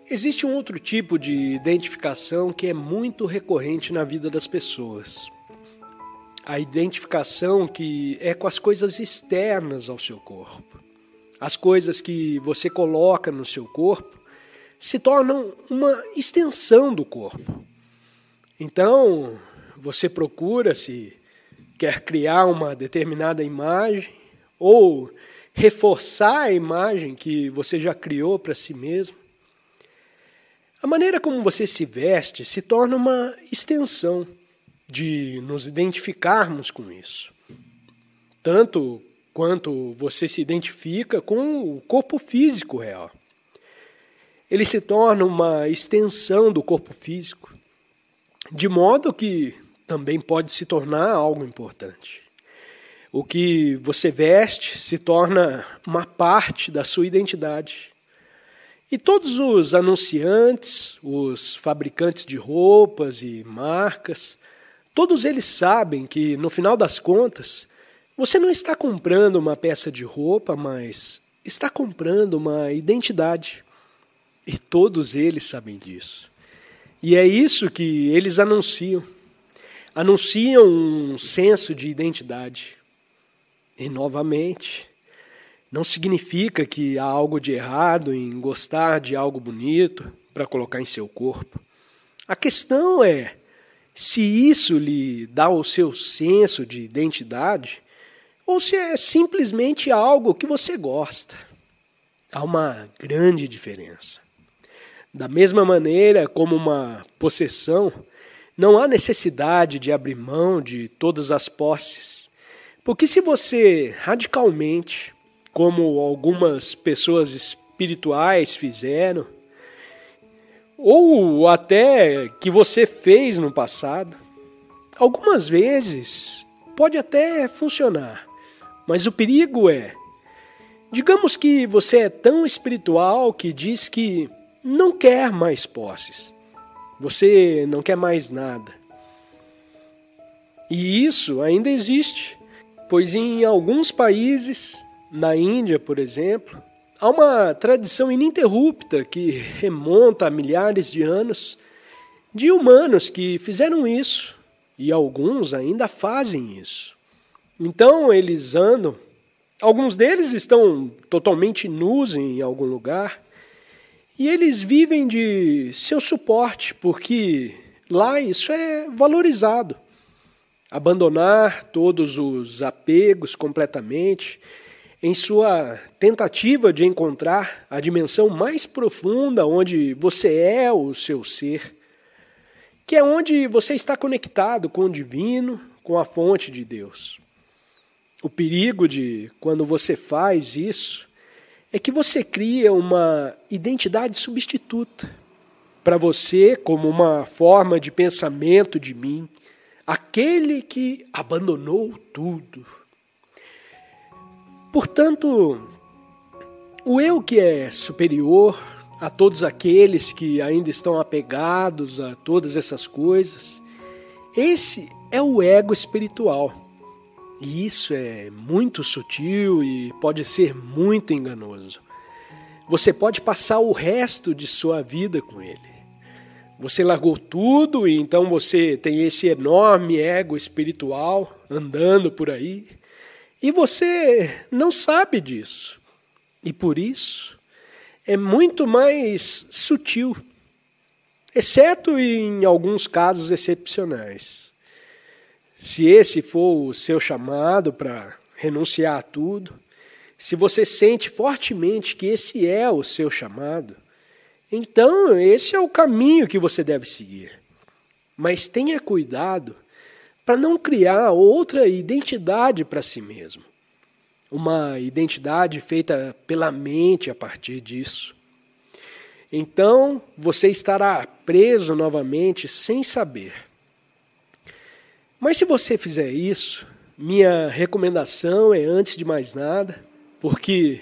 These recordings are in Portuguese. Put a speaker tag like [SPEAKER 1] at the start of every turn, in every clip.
[SPEAKER 1] Existe um outro tipo de identificação que é muito recorrente na vida das pessoas. A identificação que é com as coisas externas ao seu corpo. As coisas que você coloca no seu corpo se tornam uma extensão do corpo. Então, você procura, se quer criar uma determinada imagem ou reforçar a imagem que você já criou para si mesmo. A maneira como você se veste se torna uma extensão de nos identificarmos com isso. Tanto quanto você se identifica com o corpo físico real. Ele se torna uma extensão do corpo físico, de modo que também pode se tornar algo importante. O que você veste se torna uma parte da sua identidade. E todos os anunciantes, os fabricantes de roupas e marcas, todos eles sabem que, no final das contas, você não está comprando uma peça de roupa, mas está comprando uma identidade. E todos eles sabem disso. E é isso que eles anunciam. Anunciam um senso de identidade. E, novamente, não significa que há algo de errado em gostar de algo bonito para colocar em seu corpo. A questão é se isso lhe dá o seu senso de identidade ou se é simplesmente algo que você gosta. Há uma grande diferença. Da mesma maneira como uma possessão, não há necessidade de abrir mão de todas as posses. Porque se você radicalmente, como algumas pessoas espirituais fizeram, ou até que você fez no passado, algumas vezes pode até funcionar, mas o perigo é, digamos que você é tão espiritual que diz que não quer mais posses, você não quer mais nada. E isso ainda existe, pois em alguns países, na Índia, por exemplo, há uma tradição ininterrupta que remonta a milhares de anos de humanos que fizeram isso, e alguns ainda fazem isso. Então eles andam, alguns deles estão totalmente nus em algum lugar, e eles vivem de seu suporte, porque lá isso é valorizado. Abandonar todos os apegos completamente, em sua tentativa de encontrar a dimensão mais profunda onde você é o seu ser, que é onde você está conectado com o divino, com a fonte de Deus. O perigo de quando você faz isso é que você cria uma identidade substituta para você como uma forma de pensamento de mim, aquele que abandonou tudo. Portanto, o eu que é superior a todos aqueles que ainda estão apegados a todas essas coisas, esse é o ego espiritual. E isso é muito sutil e pode ser muito enganoso. Você pode passar o resto de sua vida com ele. Você largou tudo e então você tem esse enorme ego espiritual andando por aí. E você não sabe disso. E por isso é muito mais sutil, exceto em alguns casos excepcionais. Se esse for o seu chamado para renunciar a tudo, se você sente fortemente que esse é o seu chamado, então esse é o caminho que você deve seguir. Mas tenha cuidado para não criar outra identidade para si mesmo. Uma identidade feita pela mente a partir disso. Então, você estará preso novamente sem saber. Mas se você fizer isso, minha recomendação é, antes de mais nada, porque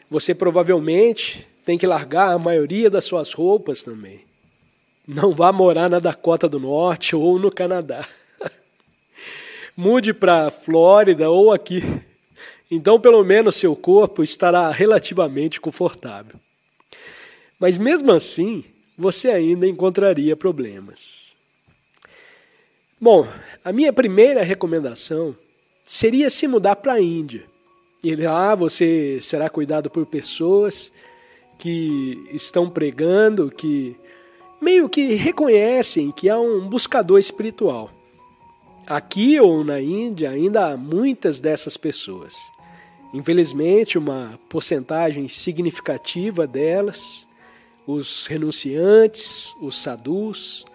[SPEAKER 1] você provavelmente tem que largar a maioria das suas roupas também. Não vá morar na Dakota do Norte ou no Canadá. Mude para a Flórida ou aqui. Então, pelo menos, seu corpo estará relativamente confortável. Mas mesmo assim, você ainda encontraria problemas. Bom, a minha primeira recomendação seria se mudar para a Índia. E lá você será cuidado por pessoas que estão pregando, que meio que reconhecem que há um buscador espiritual. Aqui ou na Índia ainda há muitas dessas pessoas. Infelizmente, uma porcentagem significativa delas, os renunciantes, os sadhus,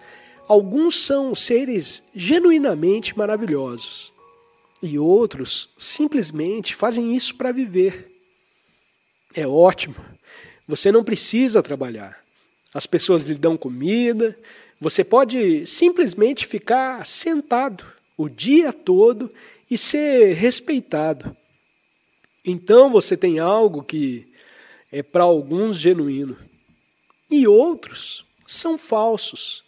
[SPEAKER 1] alguns são seres genuinamente maravilhosos e outros simplesmente fazem isso para viver. É ótimo, você não precisa trabalhar. As pessoas lhe dão comida, você pode simplesmente ficar sentado o dia todo e ser respeitado. Então você tem algo que é para alguns genuíno e outros são falsos.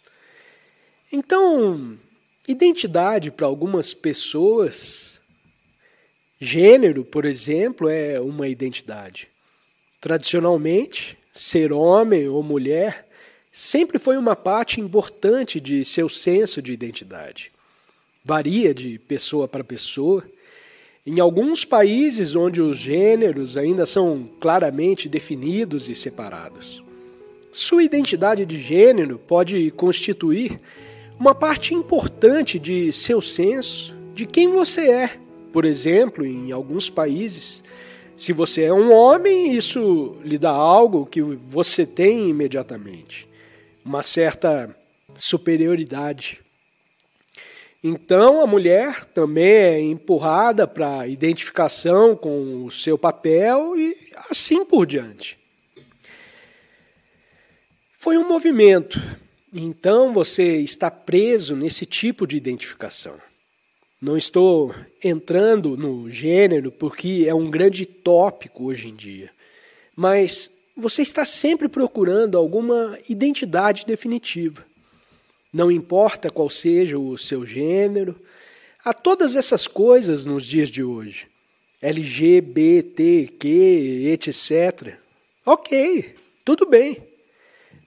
[SPEAKER 1] Então, identidade para algumas pessoas, gênero, por exemplo, é uma identidade. Tradicionalmente, ser homem ou mulher sempre foi uma parte importante de seu senso de identidade. Varia de pessoa para pessoa. Em alguns países onde os gêneros ainda são claramente definidos e separados, sua identidade de gênero pode constituir uma parte importante de seu senso de quem você é. Por exemplo, em alguns países, se você é um homem, isso lhe dá algo que você tem imediatamente, uma certa superioridade. Então, a mulher também é empurrada para a identificação com o seu papel e assim por diante. Foi um movimento. Então, você está preso nesse tipo de identificação. Não estou entrando no gênero porque é um grande tópico hoje em dia. Mas você está sempre procurando alguma identidade definitiva. Não importa qual seja o seu gênero, há todas essas coisas nos dias de hoje. LGBTQ, etc. Ok, tudo bem.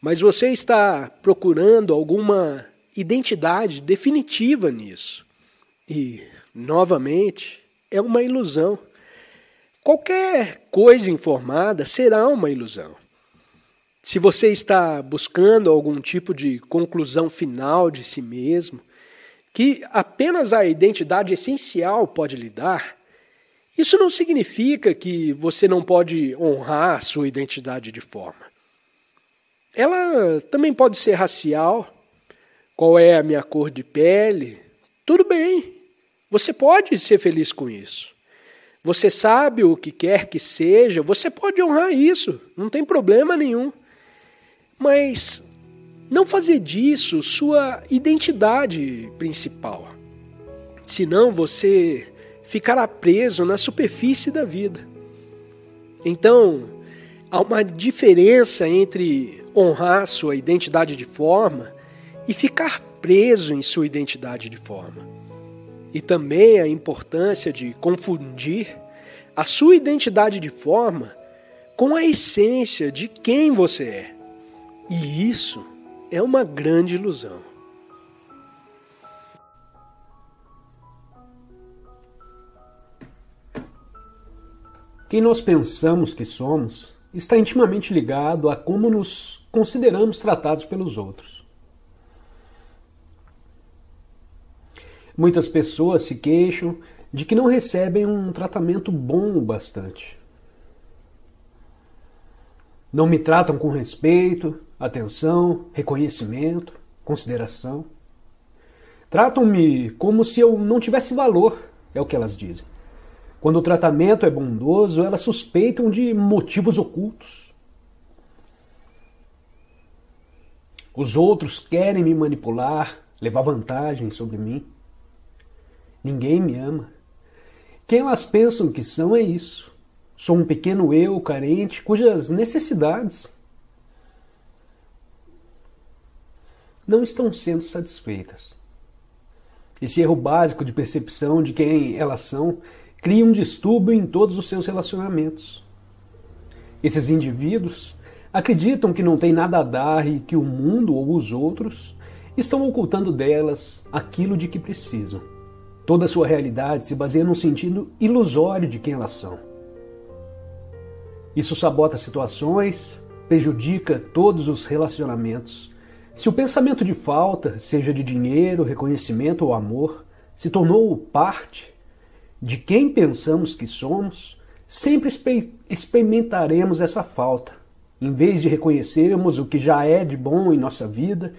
[SPEAKER 1] Mas você está procurando alguma identidade definitiva nisso. E, novamente, é uma ilusão. Qualquer coisa informada será uma ilusão. Se você está buscando algum tipo de conclusão final de si mesmo, que apenas a identidade essencial pode lhe dar, isso não significa que você não pode honrar sua identidade de forma. Ela também pode ser racial, qual é a minha cor de pele, tudo bem, você pode ser feliz com isso. Você sabe o que quer que seja, você pode honrar isso, não tem problema nenhum. Mas não fazer disso sua identidade principal. Senão você ficará preso na superfície da vida. Então, há uma diferença entre honrar sua identidade de forma e ficar preso em sua identidade de forma. E também a importância de confundir a sua identidade de forma com a essência de quem você é. E isso é uma grande ilusão.
[SPEAKER 2] Quem nós pensamos que somos está intimamente ligado a como nos consideramos tratados pelos outros. Muitas pessoas se queixam de que não recebem um tratamento bom o bastante. Não me tratam com respeito, atenção, reconhecimento, consideração. Tratam-me como se eu não tivesse valor, é o que elas dizem. Quando o tratamento é bondoso, elas suspeitam de motivos ocultos. Os outros querem me manipular, levar vantagem sobre mim. Ninguém me ama. Quem elas pensam que são é isso. Sou um pequeno eu carente cujas necessidades não estão sendo satisfeitas. Esse erro básico de percepção de quem elas são cria um distúrbio em todos os seus relacionamentos. Esses indivíduos Acreditam que não tem nada a dar e que o mundo ou os outros estão ocultando delas aquilo de que precisam. Toda a sua realidade se baseia num sentido ilusório de quem elas são. Isso sabota situações, prejudica todos os relacionamentos. Se o pensamento de falta, seja de dinheiro, reconhecimento ou amor, se tornou parte de quem pensamos que somos, sempre experimentaremos essa falta. Em vez de reconhecermos o que já é de bom em nossa vida,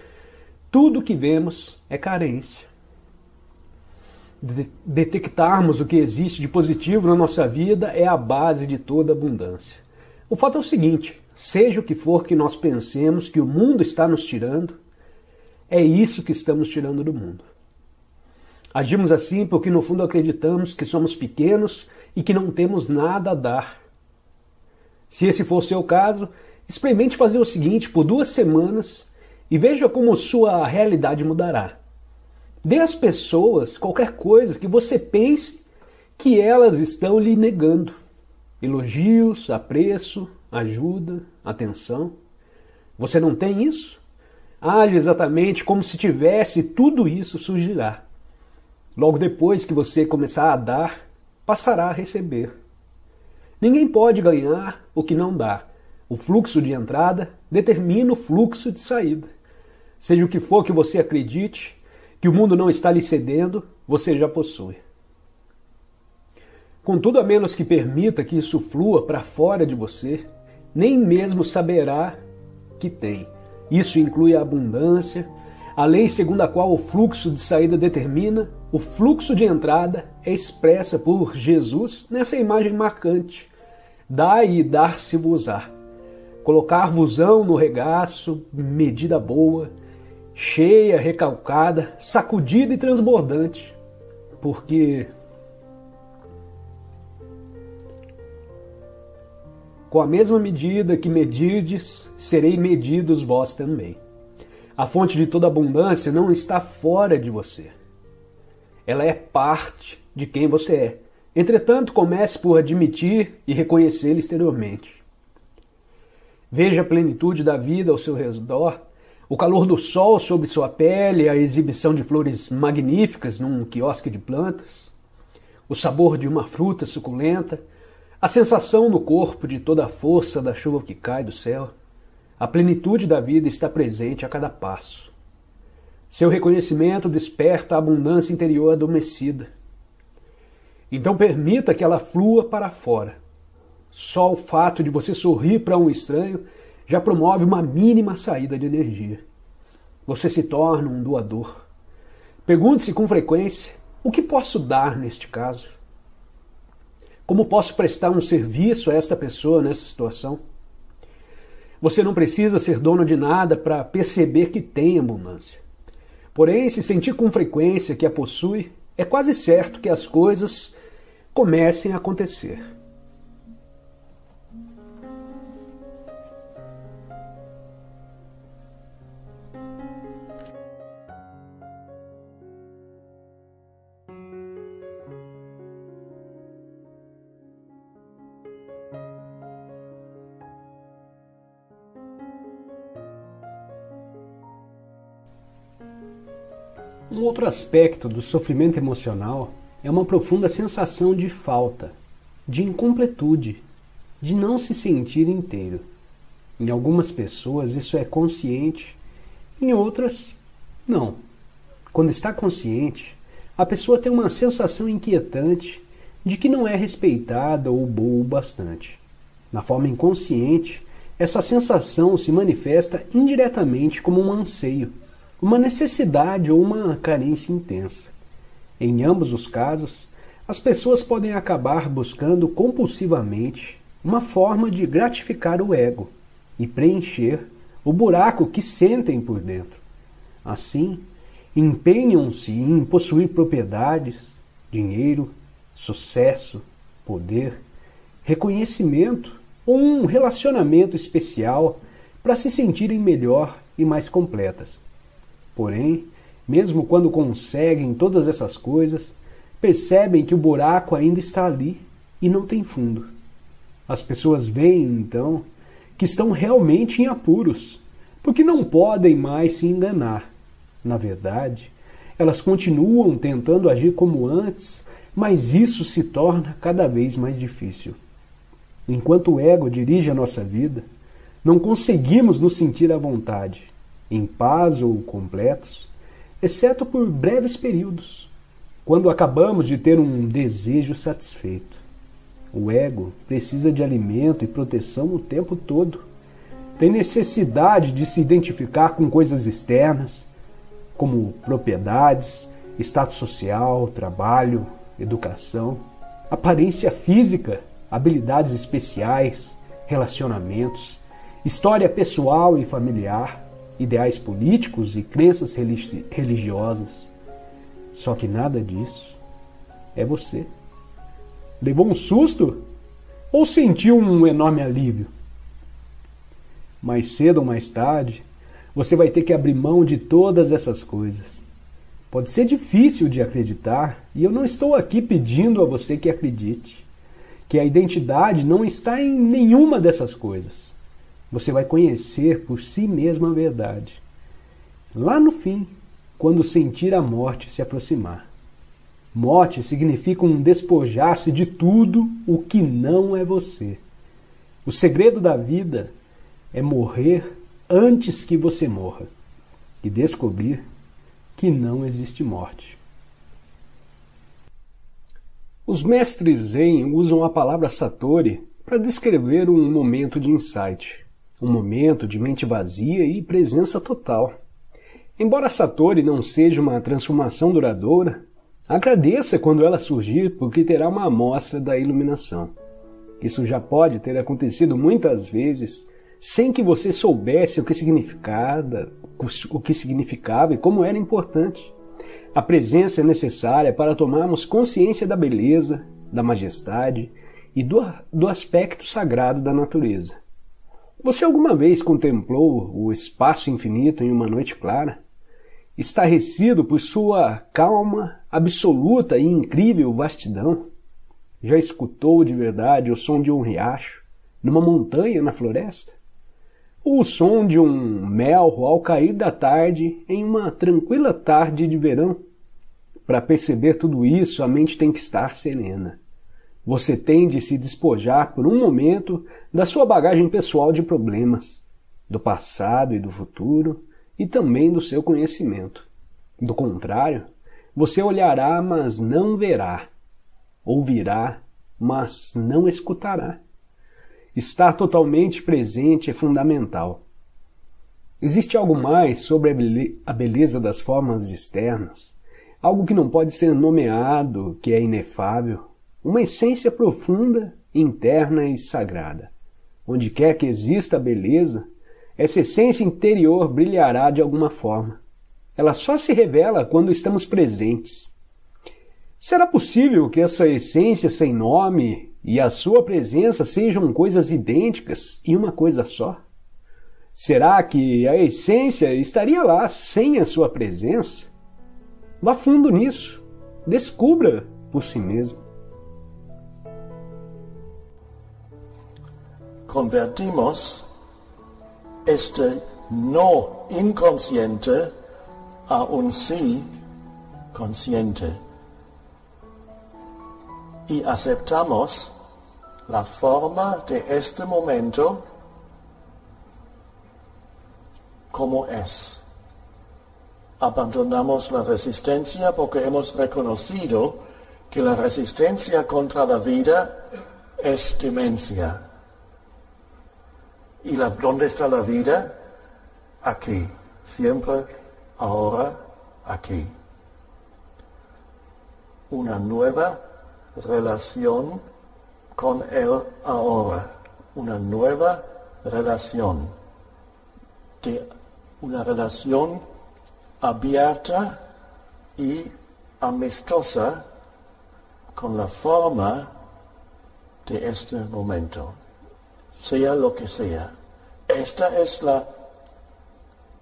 [SPEAKER 2] tudo o que vemos é carência. Detectarmos o que existe de positivo na nossa vida é a base de toda abundância. O fato é o seguinte: seja o que for que nós pensemos que o mundo está nos tirando, é isso que estamos tirando do mundo. Agimos assim porque no fundo acreditamos que somos pequenos e que não temos nada a dar. Se esse for o seu caso, experimente fazer o seguinte por 2 semanas e veja como sua realidade mudará. Dê às pessoas qualquer coisa que você pense que elas estão lhe negando. Elogios, apreço, ajuda, atenção. Você não tem isso? Age exatamente como se tivesse, tudo isso surgirá. Logo depois que você começar a dar, passará a receber. Ninguém pode ganhar o que não dá. O fluxo de entrada determina o fluxo de saída. Seja o que for que você acredite, que o mundo não está lhe cedendo, você já possui. Contudo, a menos que permita que isso flua para fora de você, nem mesmo saberá que tem. Isso inclui a abundância, a lei segundo a qual o fluxo de saída determina, o fluxo de entrada é expressa por Jesus nessa imagem marcante. Dai e dar-se-vos-á. Colocar-vos-ão no regaço, medida boa, cheia, recalcada, sacudida e transbordante. Porque com a mesma medida que medirdes, serei medidos vós também. A fonte de toda abundância não está fora de você. Ela é parte de quem você é. Entretanto, comece por admitir e reconhecê-la exteriormente. Veja a plenitude da vida ao seu redor, o calor do sol sobre sua pele, a exibição de flores magníficas num quiosque de plantas, o sabor de uma fruta suculenta, a sensação no corpo de toda a força da chuva que cai do céu. A plenitude da vida está presente a cada passo. Seu reconhecimento desperta a abundância interior adormecida. Então permita que ela flua para fora. Só o fato de você sorrir para um estranho já promove uma mínima saída de energia. Você se torna um doador. Pergunte-se com frequência: o que posso dar neste caso? Como posso prestar um serviço a esta pessoa nessa situação? Você não precisa ser dono de nada para perceber que tem abundância. Porém, se sentir com frequência que a possui, é quase certo que as coisas comecem a acontecer. Um outro aspecto do sofrimento emocional é uma profunda sensação de falta, de incompletude, de não se sentir inteiro. Em algumas pessoas isso é consciente, em outras, não. Quando está consciente, a pessoa tem uma sensação inquietante de que não é respeitada ou boa o bastante. Na forma inconsciente, essa sensação se manifesta indiretamente como um anseio, uma necessidade ou uma carência intensa. Em ambos os casos, as pessoas podem acabar buscando compulsivamente uma forma de gratificar o ego e preencher o buraco que sentem por dentro. Assim, empenham-se em possuir propriedades, dinheiro, sucesso, poder, reconhecimento ou um relacionamento especial para se sentirem melhor e mais completas. Porém, mesmo quando conseguem todas essas coisas, percebem que o buraco ainda está ali e não tem fundo. As pessoas veem, então, que estão realmente em apuros, porque não podem mais se enganar. Na verdade, elas continuam tentando agir como antes, mas isso se torna cada vez mais difícil. Enquanto o ego dirige a nossa vida, não conseguimos nos sentir à vontade, em paz ou completos, exceto por breves períodos, quando acabamos de ter um desejo satisfeito. O ego precisa de alimento e proteção o tempo todo. Tem necessidade de se identificar com coisas externas, como propriedades, status social, trabalho, educação, aparência física, habilidades especiais, relacionamentos, história pessoal e familiar, ideais políticos e crenças religiosas. Só que nada disso é você. Levou um susto? Ou sentiu um enorme alívio? Mais cedo ou mais tarde, você vai ter que abrir mão de todas essas coisas. Pode ser difícil de acreditar, e eu não estou aqui pedindo a você que acredite, que a identidade não está em nenhuma dessas coisas. Você vai conhecer por si mesmo a verdade. Lá no fim, quando sentir a morte se aproximar. Morte significa um despojar-se de tudo o que não é você. O segredo da vida é morrer antes que você morra e descobrir que não existe morte. Os mestres Zen usam a palavra Satori para descrever um momento de insight, um momento de mente vazia e presença total. Embora Satori não seja uma transformação duradoura, agradeça quando ela surgir, porque terá uma amostra da iluminação. Isso já pode ter acontecido muitas vezes sem que você soubesse o que significava e como era importante. A presença é necessária para tomarmos consciência da beleza, da majestade e do aspecto sagrado da natureza. Você alguma vez contemplou o espaço infinito em uma noite clara? Estarrecido por sua calma, absoluta e incrível vastidão? Já escutou de verdade o som de um riacho, numa montanha na floresta? Ou o som de um melro ao cair da tarde em uma tranquila tarde de verão? Para perceber tudo isso, a mente tem que estar serena. Você tem de se despojar por um momento da sua bagagem pessoal de problemas, do passado e do futuro, e também do seu conhecimento. Do contrário, você olhará, mas não verá. Ouvirá, mas não escutará. Estar totalmente presente é fundamental. Existe algo mais sobre a beleza das formas externas, algo que não pode ser nomeado, que é inefável, uma essência profunda, interna e sagrada. Onde quer que exista a beleza, essa essência interior brilhará de alguma forma. Ela só se revela quando estamos presentes. Será possível que essa essência sem nome e a sua presença sejam coisas idênticas e uma coisa só? Será que a essência estaria lá sem a sua presença? Vá fundo nisso. Descubra por si mesmo.
[SPEAKER 3] Convertimos este no inconsciente a un sí consciente y aceptamos la forma de este momento como es. Abandonamos la resistencia porque hemos reconocido que la resistencia contra la vida es demencia. ¿Y dónde está la vida? Aquí, siempre, ahora, aquí. Una nueva relación con el ahora, una nueva relación, una relación abierta y amistosa con la forma de este momento. Sea lo que sea. Esta es la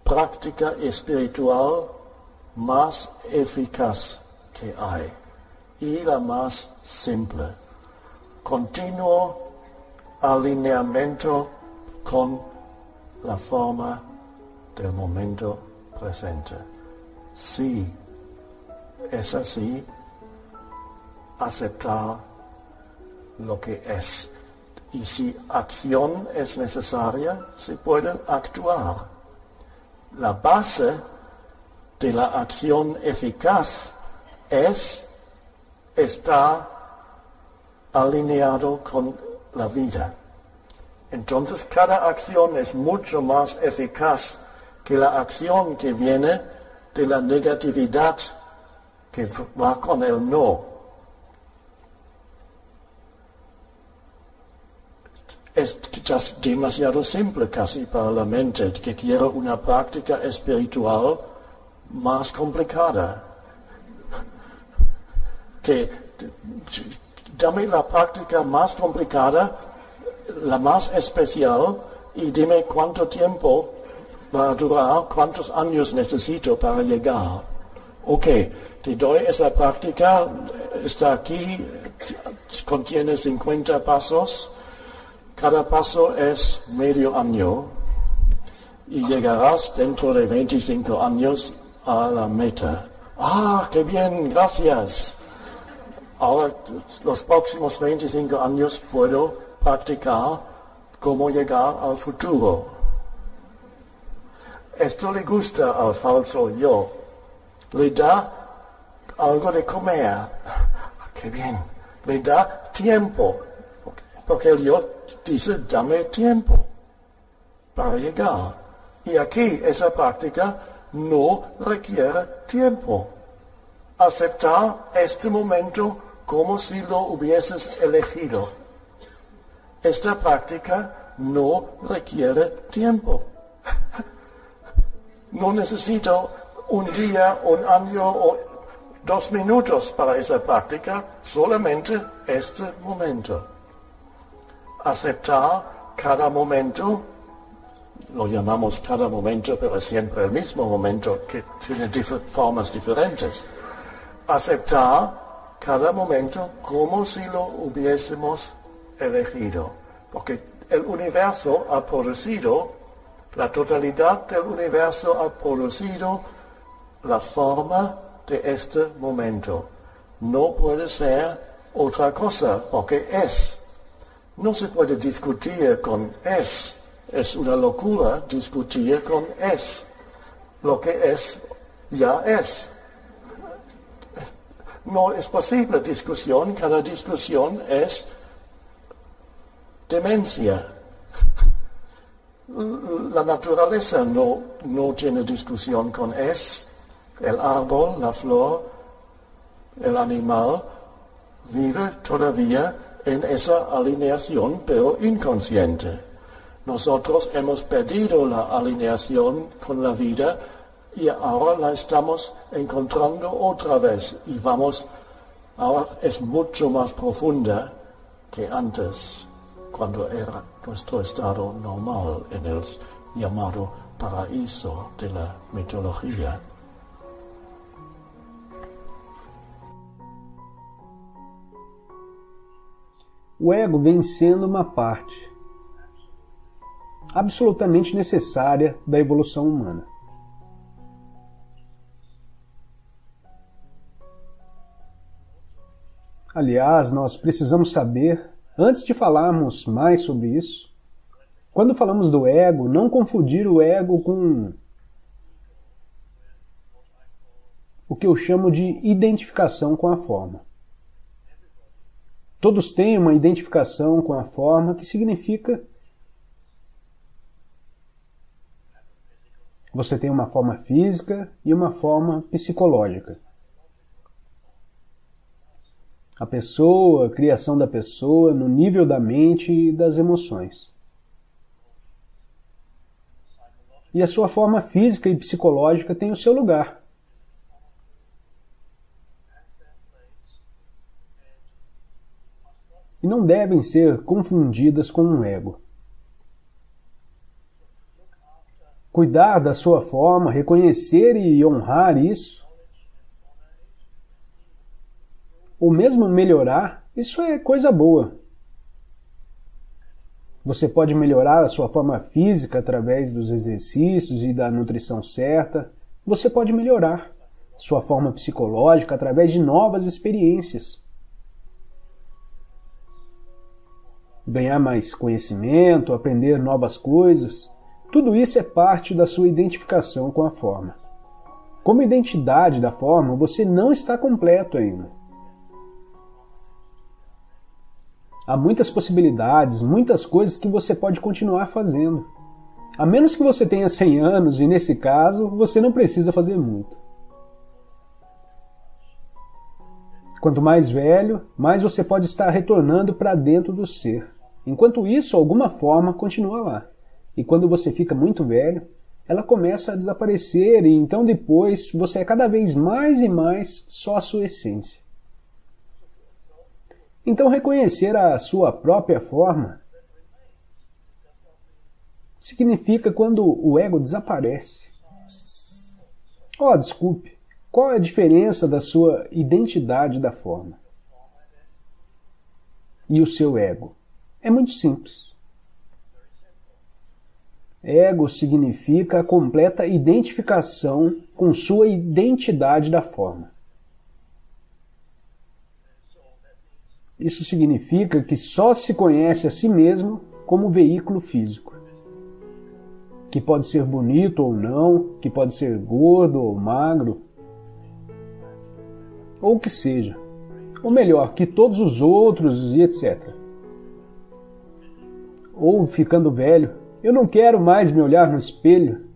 [SPEAKER 3] práctica espiritual más eficaz que hay y la más simple. Continuo alineamiento con la forma del momento presente. Si es así, aceptar lo que es. Y si acción es necesaria, se puede actuar. La base de la acción eficaz es estar alineado con la vida. Entonces cada acción es mucho más eficaz que la acción que viene de la negatividad que va con el no. Es quizás demasiado simple casi para la mente, que quiere una práctica espiritual más complicada. Que dame la práctica más complicada, la más especial, y dime cuánto tiempo va a durar, cuántos años necesito para llegar. Ok, te doy esa práctica, está aquí, contiene 50 pasos. Cada paso es medio año y llegarás dentro de 25 años a la meta. ¡Ah, qué bien! Gracias. Ahora, los próximos 25 años puedo practicar cómo llegar al futuro. Esto le gusta al falso yo. Le da algo de comer. ¡Qué bien! Le da tiempo. Porque el yo dice, dame tiempo para llegar. Y aquí esa práctica no requiere tiempo. Aceptar este momento como si lo hubieses elegido. Esta práctica no requiere tiempo. No necesito un día, un año o 2 minutos para esa práctica, solamente este momento. Aceptar cada momento, lo llamamos cada momento, pero es siempre el mismo momento que tiene formas diferentes. Aceptar cada momento como si lo hubiésemos elegido, porque el universo ha producido, la totalidad del universo ha producido la forma de este momento. No puede ser otra cosa, porque es. No se puede discutir con es. Es una locura discutir con es. Lo que es, ya es. No es posible discusión. Cada discusión es demencia. La naturaleza no tiene discusión con es. El árbol, la flor, el animal vive todavía en esa alineación, pero inconsciente. Nosotros hemos perdido la alineación con la vida y ahora la estamos encontrando otra vez. Y ahora es mucho más profunda que antes, cuando era nuestro estado normal en el llamado paraíso de la mitología.
[SPEAKER 2] O ego vem sendo uma parte absolutamente necessária da evolução humana. Aliás, nós precisamos saber, antes de falarmos mais sobre isso, quando falamos do ego, não confundir o ego com o que eu chamo de identificação com a forma. Todos têm uma identificação com a forma que significa você tem uma forma física e uma forma psicológica. A pessoa, a criação da pessoa no nível da mente e das emoções. E a sua forma física e psicológica tem o seu lugar. E não devem ser confundidas com um ego. Cuidar da sua forma, reconhecer e honrar isso, ou mesmo melhorar, isso é coisa boa. Você pode melhorar a sua forma física através dos exercícios e da nutrição certa. Você pode melhorar sua forma psicológica através de novas experiências. Ganhar mais conhecimento, aprender novas coisas, tudo isso é parte da sua identificação com a forma. Como identidade da forma, você não está completo ainda. Há muitas possibilidades, muitas coisas que você pode continuar fazendo. A menos que você tenha 100 anos, e nesse caso, você não precisa fazer muito. Quanto mais velho, mais você pode estar retornando para dentro do ser. Enquanto isso, alguma forma continua lá. E quando você fica muito velho, ela começa a desaparecer e então depois você é cada vez mais e mais só a sua essência. Então reconhecer a sua própria forma significa quando o ego desaparece. Desculpe, qual é a diferença da sua identidade da forma e o seu ego? É muito simples. Ego significa a completa identificação com sua identidade da forma. Isso significa que só se conhece a si mesmo como veículo físico, que pode ser bonito ou não, que pode ser gordo ou magro, ou o que seja, ou melhor, que todos os outros e etc. Ou ficando velho, eu não quero mais me olhar no espelho.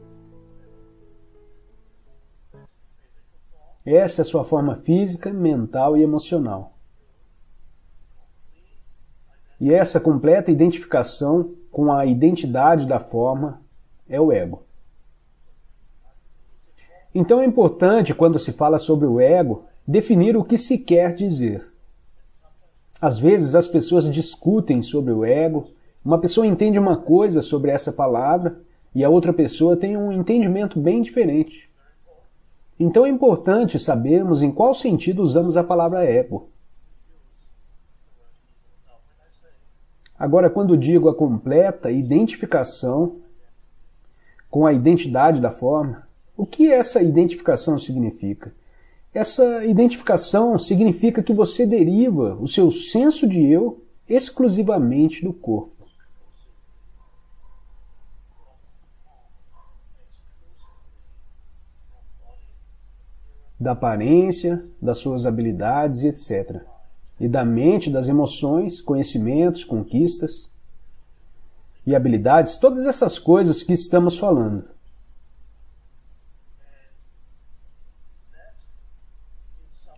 [SPEAKER 2] Essa é a sua forma física, mental e emocional. E essa completa identificação com a identidade da forma é o ego. Então é importante, quando se fala sobre o ego, definir o que se quer dizer. Às vezes as pessoas discutem sobre o ego, uma pessoa entende uma coisa sobre essa palavra e a outra pessoa tem um entendimento bem diferente. Então é importante sabermos em qual sentido usamos a palavra ego. Agora, quando digo a completa identificação com a identidade da forma, o que essa identificação significa? Essa identificação significa que você deriva o seu senso de eu exclusivamente do corpo. Da aparência, das suas habilidades, etc. E da mente, das emoções, conhecimentos, conquistas e habilidades, todas essas coisas que estamos falando.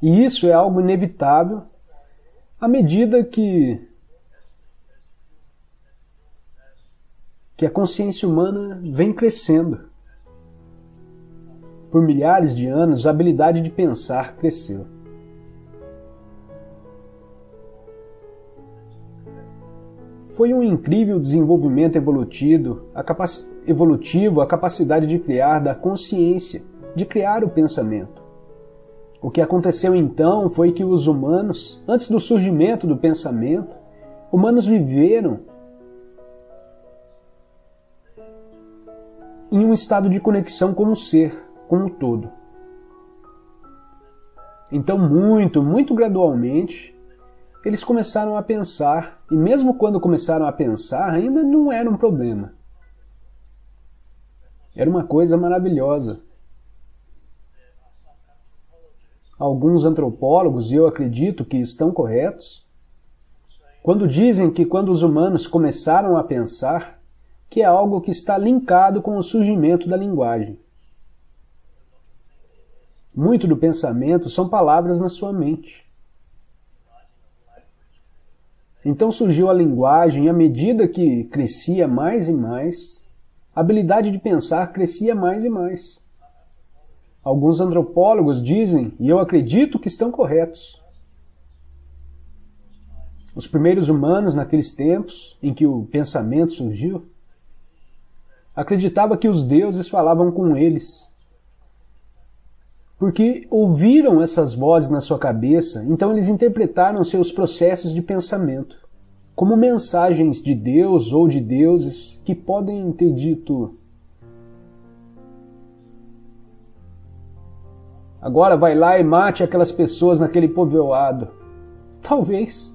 [SPEAKER 2] E isso é algo inevitável à medida que a consciência humana vem crescendo. Por milhares de anos, a habilidade de pensar cresceu. Foi um incrível desenvolvimento evolutivo, a capacidade de criar da consciência, de criar o pensamento. O que aconteceu então foi que os humanos, antes do surgimento do pensamento, humanos viveram em um estado de conexão com o ser, com o todo. Então, muito gradualmente, eles começaram a pensar, e mesmo quando começaram a pensar, ainda não era um problema. Era uma coisa maravilhosa. Alguns antropólogos, e eu acredito que estão corretos, quando dizem que quando os humanos começaram a pensar, que é algo que está linkado com o surgimento da linguagem. Muito do pensamento são palavras na sua mente. Então surgiu a linguagem, e à medida que crescia mais e mais, a habilidade de pensar crescia mais e mais. Alguns antropólogos dizem, e eu acredito que estão corretos, os primeiros humanos naqueles tempos em que o pensamento surgiu, acreditavam que os deuses falavam com eles, porque ouviram essas vozes na sua cabeça, então eles interpretaram seus processos de pensamento. como mensagens de Deus ou de deuses que podem ter dito: agora vai lá e mate aquelas pessoas naquele povoado. Talvez.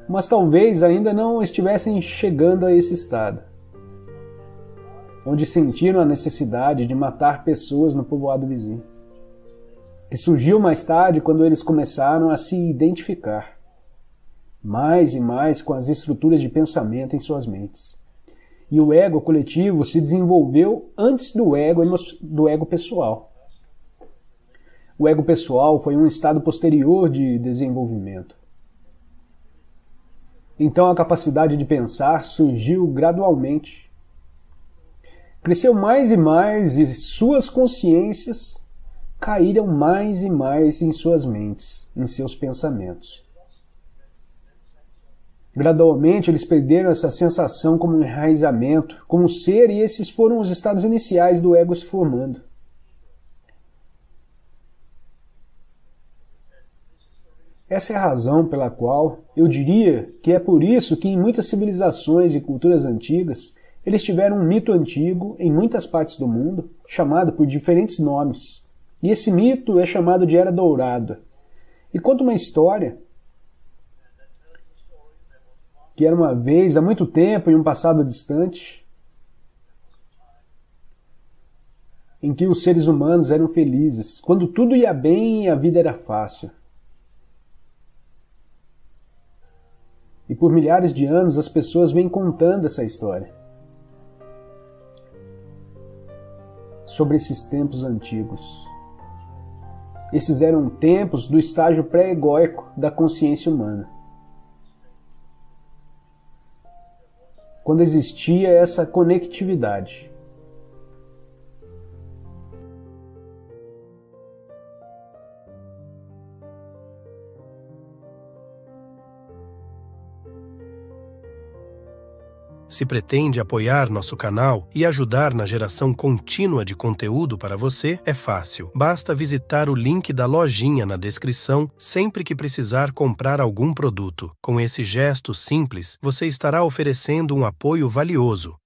[SPEAKER 2] Mas talvez ainda não estivessem chegando a esse estado, onde sentiram a necessidade de matar pessoas no povoado vizinho, que surgiu mais tarde quando eles começaram a se identificar mais e mais com as estruturas de pensamento em suas mentes. E o ego coletivo se desenvolveu antes do ego pessoal. O ego pessoal foi um estado posterior de desenvolvimento. Então a capacidade de pensar surgiu gradualmente. Cresceu mais e mais e suas consciências caíram mais e mais em suas mentes, em seus pensamentos. Gradualmente eles perderam essa sensação como um enraizamento, como ser, e esses foram os estados iniciais do ego se formando. Essa é a razão pela qual eu diria que é por isso que em muitas civilizações e culturas antigas eles tiveram um mito antigo em muitas partes do mundo, chamado por diferentes nomes. E esse mito é chamado de Era Dourada. E conta uma história que era uma vez, há muito tempo, em um passado distante, em que os seres humanos eram felizes, quando tudo ia bem e a vida era fácil. E por milhares de anos as pessoas vêm contando essa história sobre esses tempos antigos. Esses eram tempos do estágio pré-egóico da consciência humana, quando existia essa conectividade.
[SPEAKER 4] Se pretende apoiar nosso canal e ajudar na geração contínua de conteúdo para você, é fácil. Basta visitar o link da lojinha na descrição sempre que precisar comprar algum produto. Com esse gesto simples, você estará oferecendo um apoio valioso